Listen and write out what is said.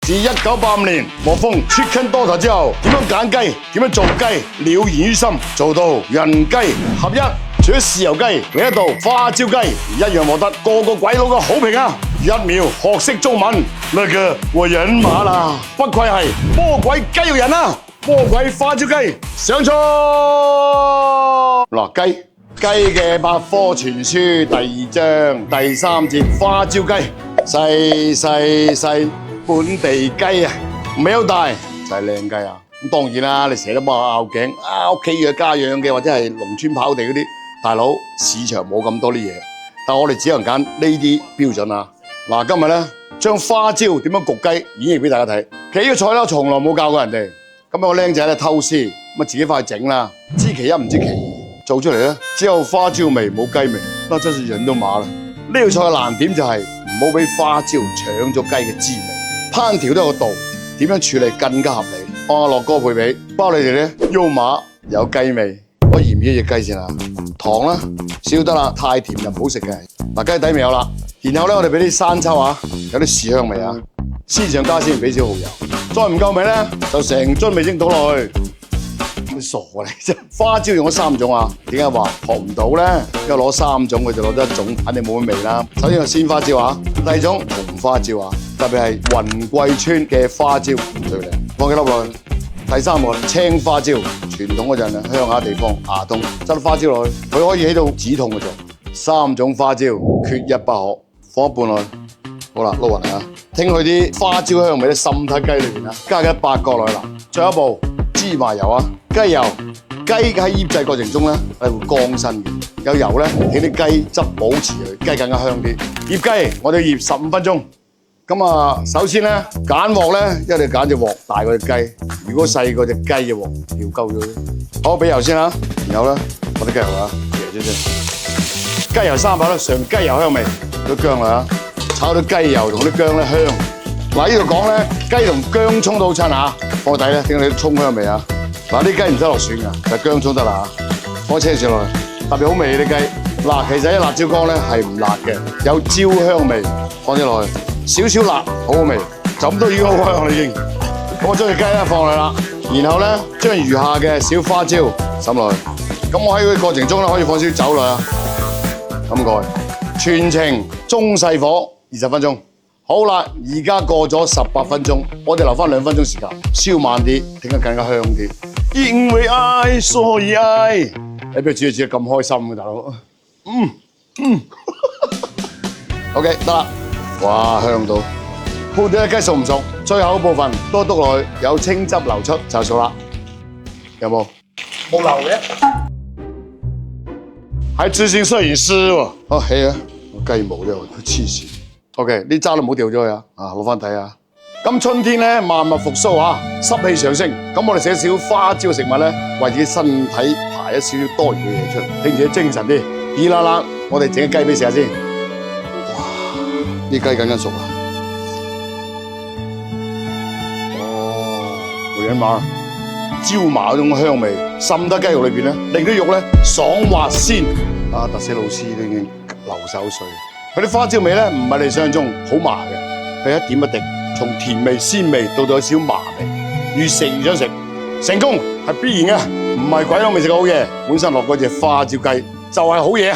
自1985年獲封 Chicken Doctor 之後，點樣揀雞，點樣做雞，了然於心，做到人雞合一。除咗豉油雞，另一道花椒雞一樣獲得個鬼佬嘅好評啊！1秒學識中文，那個我人馬啦，不愧係魔鬼雞肉人啊！魔鬼花椒雞上菜。嗱，雞嘅百科全書第2章第3節花椒雞，細本地雞啊，唔係好大就係靚雞啊！咁當然啦，你成日都幫我拗頸啊，屋企嘅家養嘅或者係農村跑地嗰啲，大佬市場冇咁多啲嘢，但我哋只能揀呢啲標準啊！嗱，今日咧將花椒點樣焗雞演繹俾大家睇，幾個菜咧我從來冇教過人哋。今日個僆仔咧偷師，咁自己翻去整啦，知其一唔知其二，做出嚟咧只有花椒味冇雞味，那真是人都麻啦！呢道菜嘅難點就係唔好俾花椒搶咗雞嘅滋味，烹調都有個度，點樣處理更加合理。按阿樂哥配比，包你哋咧肉麻有雞味，我鹽咗隻雞先啦，糖啦少得啦，太甜就唔好食嘅。嗱，雞底未有啦，然後咧我哋俾啲生抽啊，有啲豉香味啊，先上加先俾少蠔油，再唔夠味咧就成樽味精倒落去。你傻嚟啫！花椒用咗3種啊，點解話學唔到咧？因為攞3種佢就攞得1種，肯定冇乜味啦。首先係鮮花椒啊，第2種紅花椒啊，特別係雲貴村嘅花椒最靚，放幾粒落去。第3個青花椒，傳統嗰陣啊，鄉下地方牙痛，執粒花椒落去，佢可以起到止痛嘅作用。3種花椒缺一不可，放一半落去。好啦，撈勻啊，聽佢啲花椒香味咧滲喺雞裏邊啊，加緊8角落去啦。最後一步芝麻油啊，雞油。雞喺醃製過程中咧係會乾身嘅，有油咧起啲雞汁保持佢，雞更加香啲。醃雞我哋醃15分鐘。咁啊，首先咧揀鑊咧，一定要揀隻鑊大過隻雞。如果細過隻雞嘅鑊，調夠咗。好，俾油先啦，然後咧放啲雞油啊，椰咗先。雞油3把啦，上雞油香味，啲薑啦嚇，炒到雞油同啲薑咧香。嗱，呢度講咧雞同薑葱都好親嚇，放底咧聽到啲葱香味啊。嗱，啲雞唔使落蒜㗎，就薑葱得啦嚇。放車上落去，特別好味啲雞。嗱，其實啲辣椒乾咧係唔辣嘅，有焦香味，放啲落去。少辣，好好味，就咁都已經好香啦已經。咁我將隻雞咧放落去啦，然後咧將餘下嘅小花椒滲落去。咁我喺佢過程中咧可以放少酒落去啊，咁過去，全程中細火20分鐘。好啦，而家過咗18分鐘，我哋留翻2分鐘時間，燒慢啲，整得更加香啲。因為愛所以愛，你邊煮咁開心嘅大佬？OK 得啦。哇，香到！鋪底嘅雞熟唔熟？最後部分多篤落去，有清汁流出就熟啦。有冇？冇流嘅。係資深攝影師喎。哦，係啊，雞毛啫，黐線。OK，啲渣都唔好掉咗去啊！攞翻睇下。咁春天咧，萬物復甦啊，濕氣上升。咁我哋食少少花椒食物咧，為自己身體排一少少多餘嘅嘢出嚟，令自己精神啲。熱辣辣，我哋整隻雞俾食下先。啲雞緊緊熟啦！哦，回緊馬，椒麻嗰種香味滲得雞肉裏邊咧，令啲肉咧爽滑鮮。啊，特寫老師都已經流手水。佢啲花椒味咧唔係你想象中好麻嘅，佢一點一滴，從甜味鮮味到有少麻味，越食越想食。成功係必然嘅，唔係鬼佬未食過好嘢。本身落嗰隻花椒雞就係好嘢。